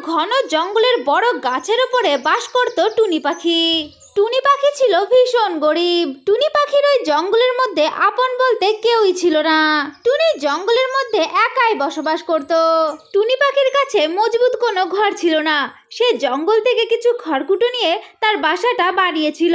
ঘন জঙ্গলের বড় গাছের উপরে বাস করত টুনি পাখি। টুনি পাখি ছিল ভীষণ গরিব। টুনি পাখির ওই জঙ্গলের মধ্যে আপন বলতে কেউই ছিল না। টুনি জঙ্গলের মধ্যে একাই বসবাস করত। টুনি পাখির কাছে মজবুত কোনো ঘর ছিল না। সে জঙ্গল থেকে কিছু খড়কুটো নিয়ে তার বাসাটা বানিয়েছিল।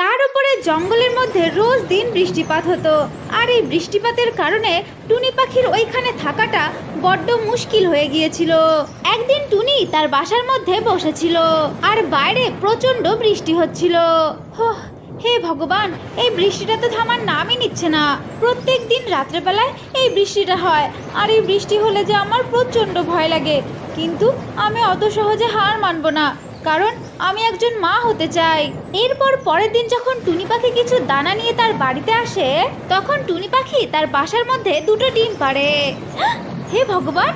তার উপরে জঙ্গলের মধ্যে রোজ দিন বৃষ্টিপাত হতো, আর এই বৃষ্টিপাতের কারণে টুনি পাখির ওইখানে থাকাটা বড্ড মুশকিল হয়ে গিয়েছিল। একদিন টুনি তার বাসার মধ্যে বসেছিল, আর বাইরে প্রচন্ড বৃষ্টি হচ্ছিল। হে ভগবান, এই বৃষ্টিটা তো থামার নামই নিচ্ছে না। প্রত্যেক দিন রাত্রেবেলায় এই বৃষ্টিটা হয়, আর এই বৃষ্টি হলে যে আমার প্রচন্ড ভয় লাগে। কিন্তু আমি অত সহজে হার মানব না, কারণ আমি একজন মা হতে চাই। এরপর পরের দিন যখন টুনি পাখি কিছু দানা নিয়ে তার বাড়িতে আসে, তখন টুনি পাখি তার বাসার মধ্যে দুটো ডিম পাড়ে। হে ভগবান,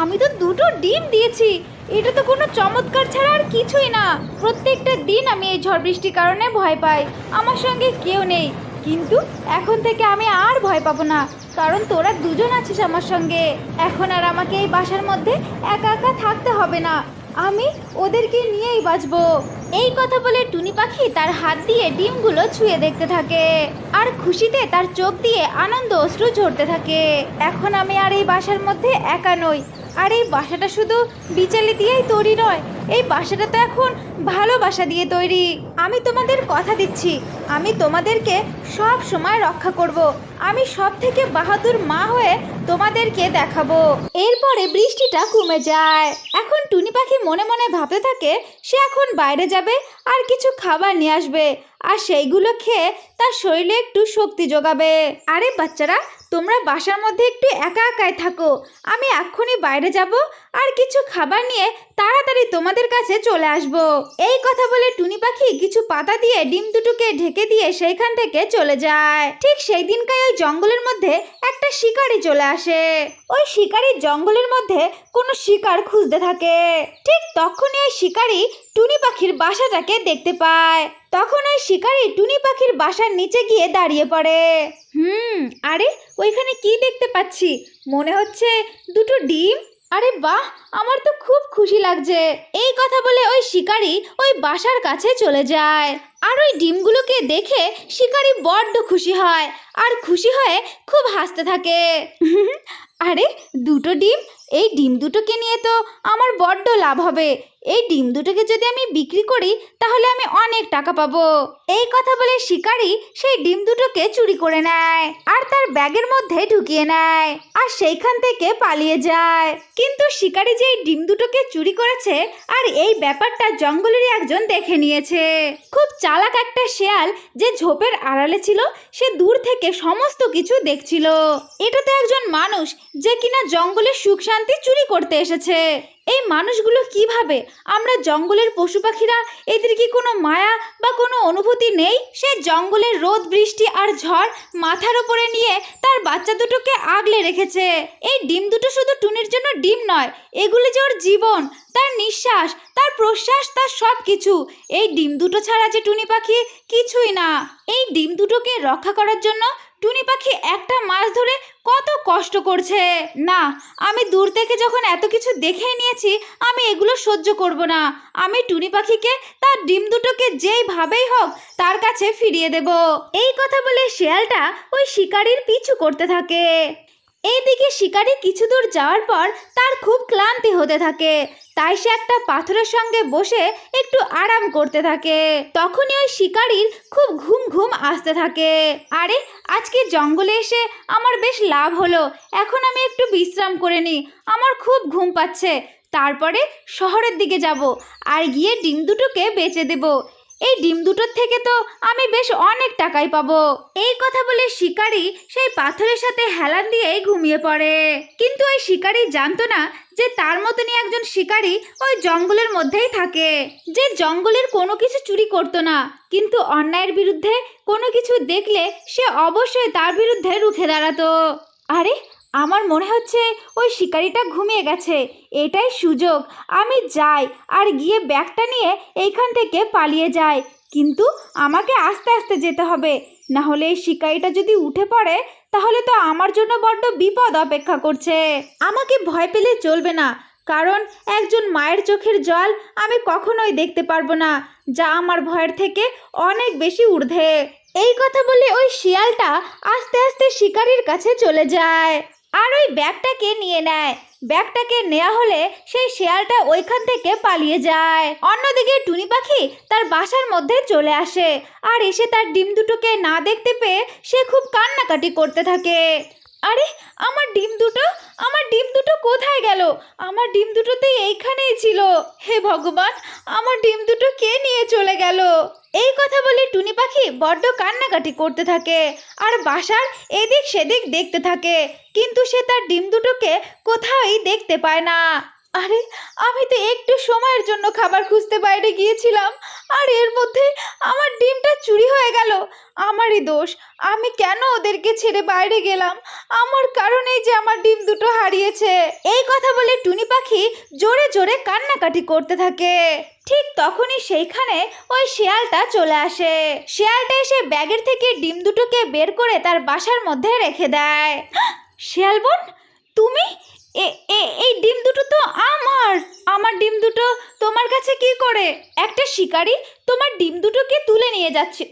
আমি তো দুটো ডিম দিয়েছি। এটা তো কোনো চমৎকার ছাড়া আর কিছুই না। প্রত্যেকটা দিন আমি এই ঝড় বৃষ্টির কারণে ভয় পাই। আমার সঙ্গে কেউ নেই, কিন্তু এখন থেকে আমি আর ভয় পাবো না, কারণ তোরা দুজন আছিস আমার সঙ্গে। এখন আর আমাকে এই বাসার মধ্যে একা একা থাকতে হবে না। আমি ওদেরকে নিয়েই বাঁচবো। এই কথা বলে টুনি পাখি তার হাত দিয়ে ডিমগুলো ছুঁয়ে দেখতে থাকে, আর খুশিতে তার চোখ দিয়ে আনন্দ অশ্রু ঝরতে থাকে। এখন আমি আর এই বাসার মধ্যে একা নই, আর এই বাসাটা শুধু বিচালি দিয়েই তৈরি নয়, এই বাসাটা তো এখন ভালোবাসা দিয়ে তৈরি। আমি তোমাদের কথা দিচ্ছি, আমি তোমাদেরকে সব সময় রক্ষা করব। আমি সব থেকে বাহাদুর মা হয়ে তোমাদেরকে দেখাবো। এরপরে বৃষ্টিটা কমে যায়। এখন টুনি পাখি মনে মনে ভাবতে থাকে সে এখন বাইরে যাবে আর কিছু খাবার নিয়ে আসবে, আর সেইগুলো খেয়ে তার শরীরে একটু শক্তি যোগাবে। আরে বাচ্চারা, তোমরা বাসার মধ্যে একটু একা একাই থাকো। আমি এক্ষুনি বাইরে যাব আর কিছু খাবার নিয়ে তাড়াতাড়ি তোমাদের কাছে চলে আসব। এই কথা বলে টুনি পাখি কিছু পাতা দিয়ে ডিম দুটোকে ঢেকে দিয়ে সেইখান থেকে চলে যায়। ঠিক সেই দিনকার ওই জঙ্গলের মধ্যে একটা শিকারি চলে আসে। ওই শিকারি জঙ্গলের মধ্যে কোনো শিকার খুঁজতে থাকে। ঠিক তখনই ওই শিকারি টুনি পাখির বাসাটাকে দেখতে পায়। তখন ওই শিকারি টুনি পাখির বাসার নিচে গিয়ে দাঁড়িয়ে পড়ে। আরে ওইখানে কি দেখতে পাচ্ছি? মনে হচ্ছে দুটো ডিম। আরে বাহ, আমার তো খুব খুশি লাগছে। এই কথা বলে ওই শিকারি ওই বাসার কাছে চলে যায়, আর ওই ডিমগুলোকে দেখে শিকারি বড্ড খুশি হয়, আর খুশি হয়ে খুব হাসতে থাকে। আরে দুটো ডিম, এই ডিম দুটোকে নিয়ে তো আমার বড্ড লাভ হবে। এই ডিম দুটোকে যদি আমি বিক্রি করি তাহলে আমি অনেক টাকা পাবো। এই কথা বলে শিকারি সেই ডিম দুটোকে চুরি করে নেয়, আর তার ব্যাগের মধ্যে ঢুকিয়ে নেয়, আর সেইখান থেকে পালিয়ে যায়। কিন্তু শিকারি যে এই ডিম দুটোকে চুরি করেছে আর এই ব্যাপারটা জঙ্গলেরই একজন দেখে নিয়েছে। খুব চালাক একটা শেয়াল যে ঝোপের আড়ালে ছিল, সে দূর থেকে সমস্ত কিছু দেখছিল। এটা তো একজন মানুষ যে কিনা জঙ্গলের সুখ শান্তি চুরি করতে এসেছে। এই মানুষগুলো কিভাবে? আমরা জঙ্গলের পশু পাখিরা, এদের কি কোনো মায়া বা কোনো অনুভূতি নেই? সে জঙ্গলের রোদ বৃষ্টি আর ঝড় মাথার উপরে নিয়ে তার বাচ্চা দুটোকে আগলে রেখেছে। এই ডিম দুটো শুধু টুনির জন্য ডিম নয়, এগুলো যে ওর জীবন, তার নিঃশ্বাস, তার প্রশ্বাস, তার সব কিছু। এই ডিম দুটো ছাড়া যে টুনি পাখি কিছুই না। এই ডিম দুটোকে রক্ষা করার জন্য টুনি পাখি একটা মাস ধরে কত কষ্ট করছে। না, আমি দূর থেকে যখন এত কিছু দেখেই নিয়েছি, আমি এগুলো সহ্য করব না। আমি টুনি পাখিকে তার ডিম দুটোকে যেইভাবেই হোক তার কাছে ফিরিয়ে দেব। এই কথা বলে শেয়ালটা ওই শিকারির পিছু করতে থাকে। এইদিকে শিকারি কিছু দূর যাওয়ার পর তার খুব ক্লান্তি হতে থাকে, তাই সে একটা পাথরের সঙ্গে বসে একটু আরাম করতে থাকে। তখনই ওই শিকারির খুব ঘুম ঘুম আসতে থাকে। আরে আজকে জঙ্গলে এসে আমার বেশ লাভ হলো, এখন আমি একটু বিশ্রাম করে নিই, আমার খুব ঘুম পাচ্ছে। তারপরে শহরের দিকে যাব আর গিয়ে ডিম দুটোকে বেচে দেব। এই ডিম দুটোর থেকে তো আমি বেশ অনেক টাকাই পাবো। এই কথা বলে শিকারি সেই পাথরের সাথে হেলান দিয়েই ঘুমিয়ে পড়ে। কিন্তু ওই শিকারি জানতো না যে তার মতনই একজন শিকারি ওই জঙ্গলের মধ্যেই থাকে, যে জঙ্গলের কোনো কিছু চুরি করতো না, কিন্তু অন্যায়ের বিরুদ্ধে কোনো কিছু দেখলে সে অবশ্যই তার বিরুদ্ধে রুখে দাঁড়াতো। আরে আমার মনে হচ্ছে ওই শিকারিটা ঘুমিয়ে গেছে, এটাই সুযোগ। আমি যাই আর গিয়ে ব্যাগটা নিয়ে এইখান থেকে পালিয়ে যাই, কিন্তু আমাকে আস্তে আস্তে যেতে হবে, না হলে এই শিকারিটা যদি উঠে পড়ে তাহলে তো আমার জন্য বড্ড বিপদ অপেক্ষা করছে। আমাকে ভয় পেলে চলবে না, কারণ একজন মায়ের চোখের জল আমি কখনোই দেখতে পারবো না, যা আমার ভয়ের থেকে অনেক বেশি ঊর্ধ্বে। এই কথা বলে ওই শিয়ালটা আস্তে আস্তে শিকারীর কাছে চলে যায় আর ওই ব্যাগটাকে নিয়ে নেয়। ব্যাগটাকে নেওয়া হলে সেই শিয়ালটা ওইখান থেকে পালিয়ে যায়। অন্যদিকে টুনি পাখি তার বাসার মধ্যে চলে আসে আর এসে তার ডিম দুটোকে না দেখতে পেয়ে সে খুব কান্নাকাটি করতে থাকে। আরে আমার ডিম দুটো কোথায় গেল? আমার ডিম দুটো তো এইখানেই ছিল। হে ভগবান, আমার ডিম দুটো কে নিয়ে চলে গেল? এই কথা বলে টুনি পাখি বড্ড কান্নাকাটি করতে থাকে আর বাসার এদিক সেদিক দেখতে থাকে, কিন্তু সে তার ডিম দুটোকে কোথাওই দেখতে পায় না। আরে আমি তো একটু সময়ের জন্য খাবার খুঁজতে বাইরে গিয়েছিলাম, আর এর মধ্যে আমার ডিমটা চুরি হয়ে গেল। আমারই দোষ, আমি কেন ওদেরকে ছেড়ে বাইরে গেলাম? আমার কারণেই যে আমার ডিম দুটো হারিয়েছে। এই কথা বলে টুনি পাখি জোরে জোরে কান্নাকাটি করতে থাকে। ঠিক তখনই সেইখানে ওই শিয়ালটা চলে আসে। শিয়ালটা এসে ব্যাগের থেকে ডিম দুটোকে বের করে তার বাসার মধ্যে রেখে দেয়। শিয়াল বোন, তুমি এই ডিম দুটো তো আমার ডিম দুটো তোমার কাছে কি করে? একটা শিকারী তোমার ডিম দুটোকে তুলে নিয়ে যাচ্ছে।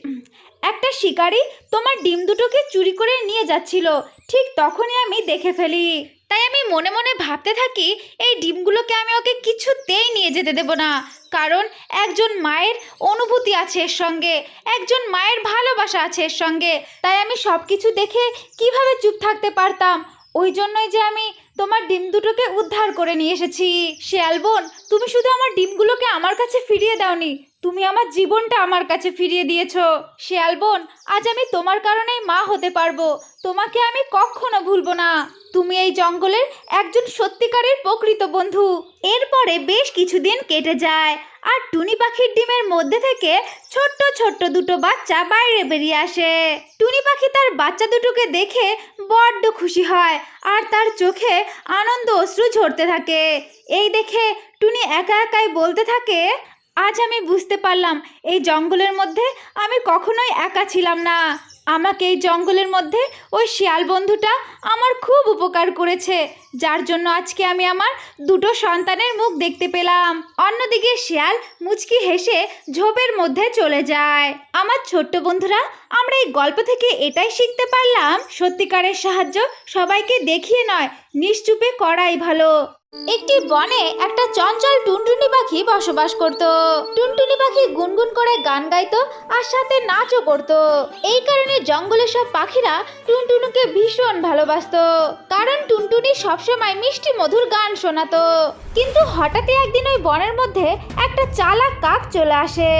একটা শিকারী তোমার ডিম দুটোকে চুরি করে নিয়ে যাচ্ছিল, ঠিক তখনই আমি দেখে ফেলি। তাই আমি মনে মনে ভাবতে থাকি এই ডিমগুলোকে আমি ওকে কিছুতেই নিয়ে যেতে দেব না, কারণ একজন মায়ের অনুভূতি আছে এর সঙ্গে, একজন মায়ের ভালোবাসা আছে এর সঙ্গে। তাই আমি সব কিছু দেখে কিভাবে চুপ থাকতে পারতাম? ওই জন্যই যে আমি তোমার ডিম দুটোকে উদ্ধার করে নিয়ে এসেছি। শিয়াল বোন, তুমি শুধু আমার ডিমগুলোকে আমার কাছে ফিরিয়ে দাওনি, তুমি আমার জীবনটা আমার কাছে ফিরিয়ে দিয়েছো। শিয়াল বোন, আজ আমি তোমার কারণেই মা হতে পারবো। তোমাকে আমি কখনো ভুলবো না। তুমি এই জঙ্গলের একজন সত্যিকারের প্রকৃত বন্ধু। এরপরে বেশ কিছুদিন কেটে যায় আর টুনি পাখির ডিমের মধ্যে থেকে ছোট্ট ছোট্ট দুটো বাচ্চা বাইরে বেরিয়ে আসে। টুনি পাখি তার বাচ্চা দুটোকে দেখে বড্ড খুশি হয় আর তার চোখে আনন্দ অশ্রু ঝরতে থাকে। এই দেখে টুনি একা একাই বলতে থাকে, আজ আমি বুঝতে পারলাম এই জঙ্গলের মধ্যে আমি কখনোই একা ছিলাম না। আমাকে এই জঙ্গলের মধ্যে ওই শিয়াল বন্ধুটা আমার খুব উপকার করেছে, যার জন্য আজকে আমি আমার দুটো সন্তানের মুখ দেখতে পেলাম। অন্যদিকে শিয়াল মুচকি হেসে ঝোপের মধ্যে চলে যায়। আমার ছোট্ট বন্ধুরা, আমরা এই গল্প থেকে এটাই শিখতে পারলাম, সত্যিকারের সাহায্য সবাইকে দেখিয়ে নয়, নিশ্চুপে করাই ভালো। একটি বনে একটা চঞ্চল টুনটুনি পাখি বসবাস করত। টুনটুনি পাখি গুনগুন করে গান গাইতো আর সাথে নাচও করত। এই কারণে জঙ্গলের সব পাখিরা টুনটুনিকে ভীষণ ভালোবাসতো, কারণ টুনটুনি সবসময় মিষ্টি মধুর গান শোনাতো। কিন্তু হঠাৎই একদিন ওই বনের মধ্যে একটা চালাক কাক চলে আসে।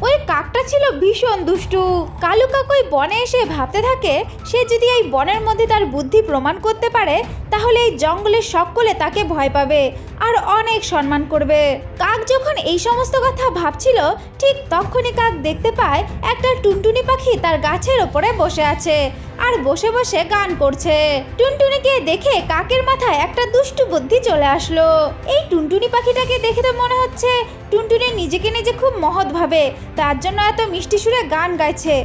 ওই কাকটা ছিল ভীষণ দুষ্টু। কালু কাক ওই বনে এসে ভাবতে থাকে, সে যদি এই বনের মধ্যে তার বুদ্ধি প্রমাণ করতে পারে, তাহলে এই জঙ্গলের সকলে তাকে ভয় পাবে আর অনেক সম্মান করবে। কাক যখন এই সমস্ত কথা ভাবছিল, ঠিক তখনই কাক দেখতে পায় একটা টুনটুনি পাখি তার গাছের ওপরে বসে আছে আর বসে বসে গান করছে। টুনটুনিকে দেখে কাকের মাথায় একটা দুষ্টু বুদ্ধি চলে আসলো। এই টুনটুনি পাখিটাকে দেখে তো মনে হচ্ছে টুনটুনি নিজেকে নিজে খুব মহৎ ভাবে, তার জন্য এত মিষ্টি সুরে গান গাইছে।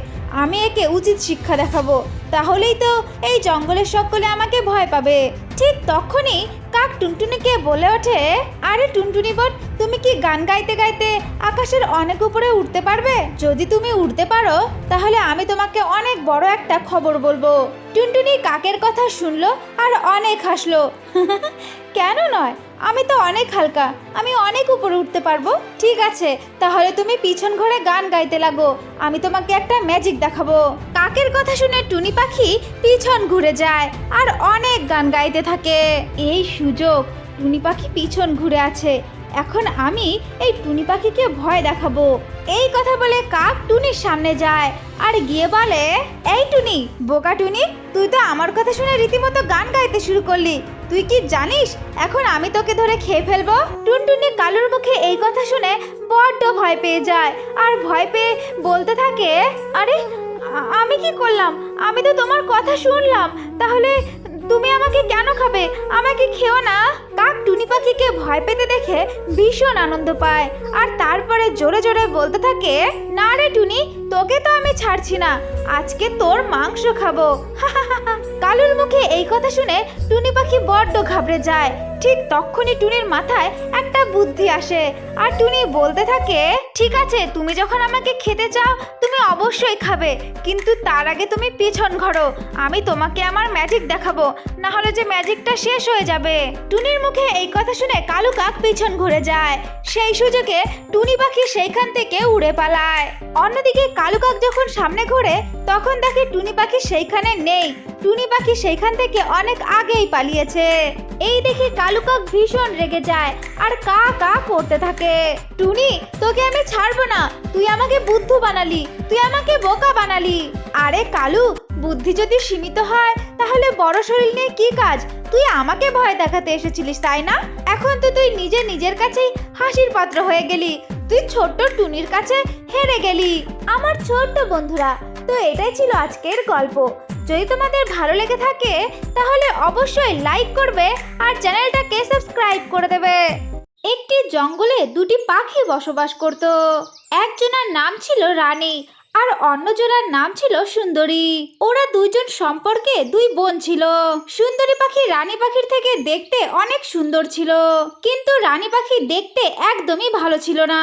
আমি একে উচিত শিক্ষা দেখাবো, তাহলেই তো এই জঙ্গলের সকলে আমাকে ভয় পাবে। ঠিক তখনই কাক টুনটুনিকে বলে ওঠে, আরে টুনটুনি বোন, তুমি কি গান গাইতে গাইতে আকাশের অনেক উপরে উঠতে পারবে? যদি তুমি উঠতে পারো, তাহলে আমি তোমাকে অনেক বড় একটা খবর বলবো। টুনটুনি কাকের কথা শুনলো আর অনেক হাসলো। কেন নয়, আমি তো অনেক হালকা, আমি অনেক উপরে উঠতে পারবো। ঠিক আছে, তাহলে তুমি পিছন ঘরে গান গাইতে লাগো, আমি তোমাকে একটা ম্যাজিক দেখাবো। কাকের কথা শুনে টুনি পাখি পিছন ঘুরে যায় আর অনেক গান গাইতে থাকে। এই সুযোগ, টুনি পাখি পিছন ঘুরে আছে, এখন আমি এই টুনি পাখিকে ভয় দেখাবো। এই কথা বলে কাক টুনির সামনে যায় আর গিয়ে বলে, এই টুনি, বোকা টুনি, তুই তো আমার কথা শুনে রীতিমতো গান গাইতে শুরু করলি। তুই কি জানিস এখন আমি তোকে ধরে খেয়ে ফেলবো? টুনটুনি কালুর মুখে এই কথা শুনে বড্ড ভয় পেয়ে যায় আর ভয় পেয়ে বলতে থাকে, আরে আমি কি করলাম? আমি তো তোমার কথা শুনলাম, তাহলে তুমি আমাকে কেন খাবে? আমাকে খেও না। কাক টুনি পাখিকে ভয় পেতে দেখে ভীষণ আনন্দ পায় আর তারপরে জোরে জোরে বলতে থাকে, না রে টুনি, তোকে তো আমি ছাড়ছি না, আজকে তোর মাংস খাবো। কালুর মুখে এই কথা শুনে টুনি পাখি বড্ড ঘাবড়ে যায়। ঠিক তখনই টুনির মাথায় একটা বুদ্ধি আসে আর টুনি বলতে থাকে, ঠিক আছে, তুমি যখন আমাকে খেতে চাও তুমি অবশ্যই খাবে, কিন্তু তার আগে তুমি পিছন ঘোরো, আমি তোমাকে আমার ম্যাজিক দেখাবো, না হলে যে ম্যাজিকটা শেষ হয়ে যাবে। টুনির মুখে এই কথা শুনে কালু কাক পিছন ঘুরে যায়। সেই সুযোগে টুনি পাখি সেইখান থেকে উড়ে পালায়। অন্যদিকে কালু কাক যখন সামনে ঘোরে তখন দেখে টুনি পাখি সেইখানে নেই। টুনি পাখি সেইখান থেকে অনেক আগেই পালিয়েছে। এই দেখে কালু কাক ভীষণ রেগে যায় আর কা কা করতে থাকে। টুনি, তোকে আমি ছাড়বো না, তুই আমাকে বুদ্ধু বানালি, তুই আমাকে বোকা বানালি। আরে কালু, বুদ্ধি যদি সীমিত হয় তাহলে বড় শরীর নিয়ে কি কাজ? তুই আমাকে ভয় দেখাতে এসেছিলিস, তাই না? এখন তো তুই নিজের কাছেই হাসির পাত্র হয়ে গেলি, তুই ছোট্ট টুনির কাছে হেরে গেলি। আমার ছোট্ট বন্ধুরা, তো এটাই ছিল আজকের গল্প। যদি তোমাদের ভালো লেগে থাকে তাহলে অবশ্যই লাইক করবে আর চ্যানেলটাকে সাবস্ক্রাইব করে দেবে। একটি জঙ্গলে দুটি পাখি বসবাস করত। একজনের নাম ছিল রানী আর অন্যজনের নাম ছিল সুন্দরী। ওরা দুইজন সম্পর্কে দুই বোন ছিল। সুন্দরী পাখি রানী পাখির থেকে দেখতে অনেক সুন্দর ছিল, কিন্তু রানী পাখি দেখতে একদমই ভালো ছিল না।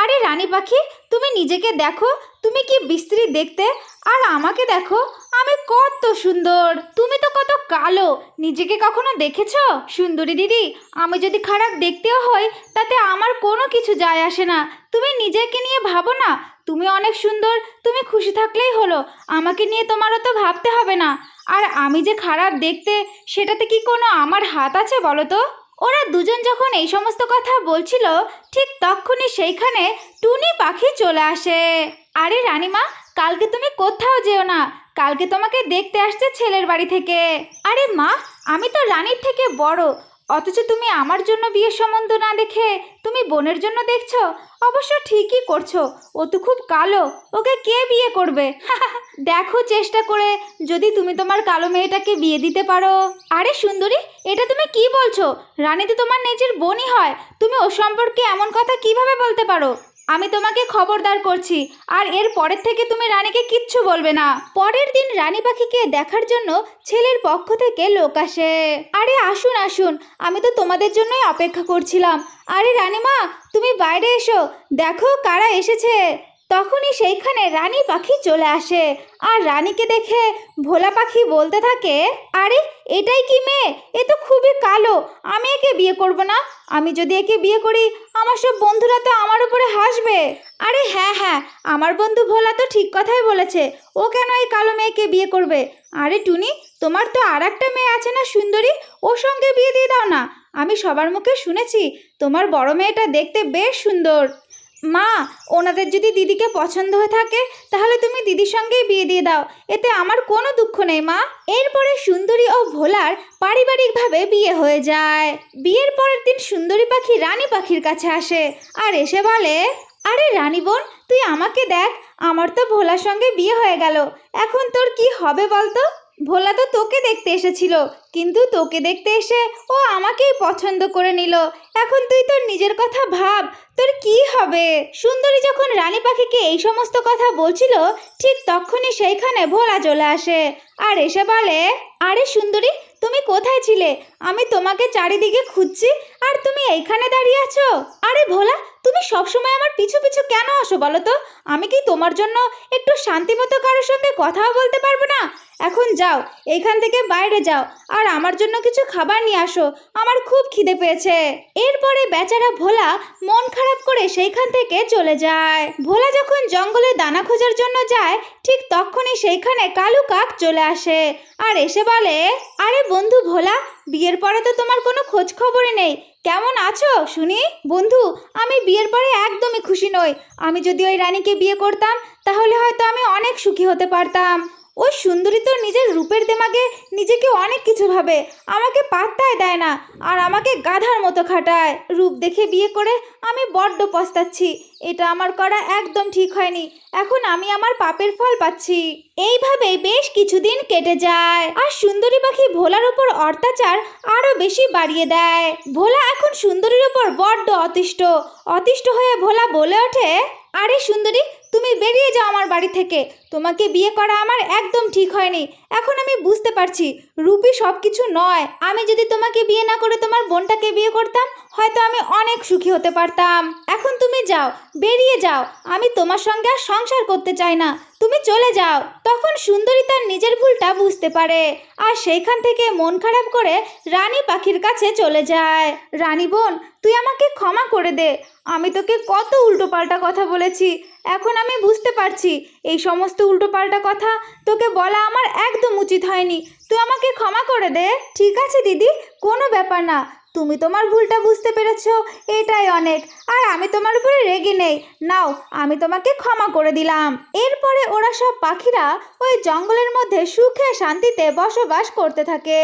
আরে রানী পাখি, তুমি নিজেকে দেখো, তুমি কি বিশ্রী দেখতে, আর আমাকে দেখো, আমি কত সুন্দর, তুমি তো কত কালো, নিজেকে কখনো দেখেছো? সুন্দরী দিদি, আমি যদি খারাপ দেখতেও হই তাতে আমার কোনো কিছু যায় আসে না, তুমি নিজেকে নিয়ে ভাবো না, তুমি অনেক সুন্দর, তুমি খুশি থাকলেই হলো, আমাকে নিয়ে তোমারও তো ভাবতে হবে না। আর আমি যে খারাপ দেখতে, সেটাতে কি কোনো আমার হাত আছে বলো তো? ওরা দুজন যখন এই সমস্ত কথা বলছিল ঠিক তখনই সেইখানে টুনি পাখি চলে আসে। আরে রানীমা, কালকে তুমি কোথাও যেও না, কালকে তোমাকে দেখতে আসছে ছেলের বাড়ি থেকে। আরে মা, আমি তো রানীর থেকে বড়, অথচ তুমি আমার জন্য বিয়ের সম্বন্ধ না দেখে তুমি বোনের জন্য দেখছো। অবশ্য ঠিকই করছো, ও তো খুব কালো, ওকে কে বিয়ে করবে? দেখো চেষ্টা করে যদি তুমি তোমার কালো মেয়েটাকে বিয়ে দিতে পারো। আরে সুন্দরী, এটা তুমি কি বলছো? রানী তো তোমার নিজের বোনই হয়, তুমি ও সম্পর্কে এমন কথা কিভাবে বলতে পারো? আমি তোমাকে খবরদার করছি, আর এর পরের থেকে তুমি রানীকে কিচ্ছু বলবে না। পরের দিন রানী পাখিকে দেখার জন্য ছেলের পক্ষ থেকে লোক আসে। আরে আসুন আসুন, আমি তো তোমাদের জন্যই অপেক্ষা করছিলাম। আরে রানীমা, তুমি বাইরে এসো, দেখো কারা এসেছে। তখনই সেইখানে রানী পাখি চলে আসে আর রানীকে দেখে ভোলা পাখি বলতে থাকে, আরে এটাই কি মেয়ে? এ তো খুবই কালো, আমি একে বিয়ে করব না। আমি যদি একে বিয়ে করি আমার সব বন্ধুরা তো আমার উপরে হাসবে। আরে হ্যাঁ হ্যাঁ, আমার বন্ধু ভোলা তো ঠিক কথাই বলেছে, ও কেন এই কালো মেয়েকে বিয়ে করবে? আরে টুনি, তোমার তো আর একটা মেয়ে আছে না সুন্দরী, ওর সঙ্গে বিয়ে দিয়ে দাও না। আমি সবার মুখে শুনেছি তোমার বড় মেয়েটা দেখতে বেশ সুন্দর। মা, ওনাদের যদি দিদিকে পছন্দ হয়ে থাকে তাহলে তুমি দিদির সঙ্গেই বিয়ে দিয়ে দাও, এতে আমার কোনো দুঃখ নেই মা। এরপরে সুন্দরী ও ভোলার পারিবারিকভাবে বিয়ে হয়ে যায়। বিয়ের পরের দিন সুন্দরী পাখি রানী পাখির কাছে আসে আর এসে বলে, আরে রানী বোন, তুই আমাকে দেখ, আমার তো ভোলার সঙ্গে বিয়ে হয়ে গেল, এখন তোর কি হবে বলতো? ভোলা তো তোকে দেখতে এসেছিল, কিন্তু তোকে দেখতে এসে ও আমাকেই পছন্দ করে নিল, এখন তুই তোর নিজের কথা ভাব, তোর কি হবে? সুন্দরী যখন রানী পাখিকে এই সমস্ত কথা বলছিল ঠিক তখনই সেইখানে ভোলা চলে আসে আর এসে বলে, আরে সুন্দরী, তুমি কোথায় ছিলে? আমি তোমাকে চারিদিকে খুঁজছি আর তুমি এইখানে দাঁড়িয়ে আছো। আরে ভোলা, তুমি সবসময় আমার পিছু পিছু কেন আসো বলো তো? আমি কি তোমার জন্য একটু শান্তিমতো কারোর সঙ্গে কথাও বলতে পারবো না? এখন যাও, এইখান থেকে বাইরে যাও আর আমার জন্য কিছু খাবার নিয়ে আসো, আমার খুব খিদে পেয়েছে। এরপরে বেচারা ভোলা মন খারাপ করে সেইখান থেকে চলে যায়। ভোলা যখন জঙ্গলে দানা খোঁজার জন্য যায় ঠিক তখনই সেইখানে কালু কাক চলে আসে আর এসে বলে, আরে বন্ধু ভোলা, বিয়ের পরে তো তোমার কোনো খোঁজ খবরই নেই, কেমন আছো শুনি? বন্ধু, আমি বিয়ের পরে একদমই খুশি নই। আমি যদি ওই রানীকে বিয়ে করতাম তাহলে হয়তো আমি অনেক সুখী হতে পারতাম। ওই সুন্দরী তো নিজের রূপের দেমাগে নিজেকে অনেক কিছু ভাবে, আমাকে পাত্তাই দেয় না আর আমাকে গাধার মতো খাটায়। রূপ দেখে বিয়ে করে আমি বড্ড পস্তাচ্ছি। এটা আমার করা একদম ঠিক হয়নি। এখন আমি আমার পাপের ফল পাচ্ছি। এইভাবেই বেশ কিছুদিন কেটে যায় আর সুন্দরী পাখি ভোলার উপর অত্যাচার আরো বেশি বাড়িয়ে দেয়। ভোলা এখন সুন্দরীর উপর বড্ড অতিষ্ঠ হয়ে ভোলা বলে ওঠে, আরে সুন্দরী, তুমি বেরিয়ে যাও আমার বাড়ি থেকে। তোমাকে বিয়ে করা আমার একদম ঠিক হয়নি। এখন আমি বুঝতে পারছি রূপই সব কিছু নয়। আমি যদি তোমাকে বিয়ে না করে তোমার বোনটাকে বিয়ে করতাম, হয়তো আমি অনেক সুখী হতে পারতাম। এখন তুমি যাও, বেরিয়ে যাও। আমি তোমার সঙ্গে আর সংসার করতে চাই না, তুমি চলে যাও। তখন সুন্দরী তার নিজের ভুলটা বুঝতে পারে আর সেইখান থেকে মন খারাপ করে রানী পাখির কাছে চলে যায়। রানী বোন, তুই আমাকে ক্ষমা করে দে। আমি তোকে কত উল্টোপাল্টা কথা বলেছি। এখন আমি বুঝতে পারছি এই সমস্ত উল্টোপাল্টা কথা তোকে বলা আমার একদম উচিত হয়নি। তুই আমাকে ক্ষমা করে দে। ঠিক আছে দিদি, কোনো ব্যাপার না। তুমি তোমার ভুলটা বুঝতে পেরেছো, এটাই অনেক। আর আমি তোমার উপরে রেগে নেই। নাও, আমি তোমাকে ক্ষমা করে দিলাম। এরপরে ওরা সব পাখিরা ওই জঙ্গলের মধ্যে সুখে শান্তিতে বসবাস করতে থাকে।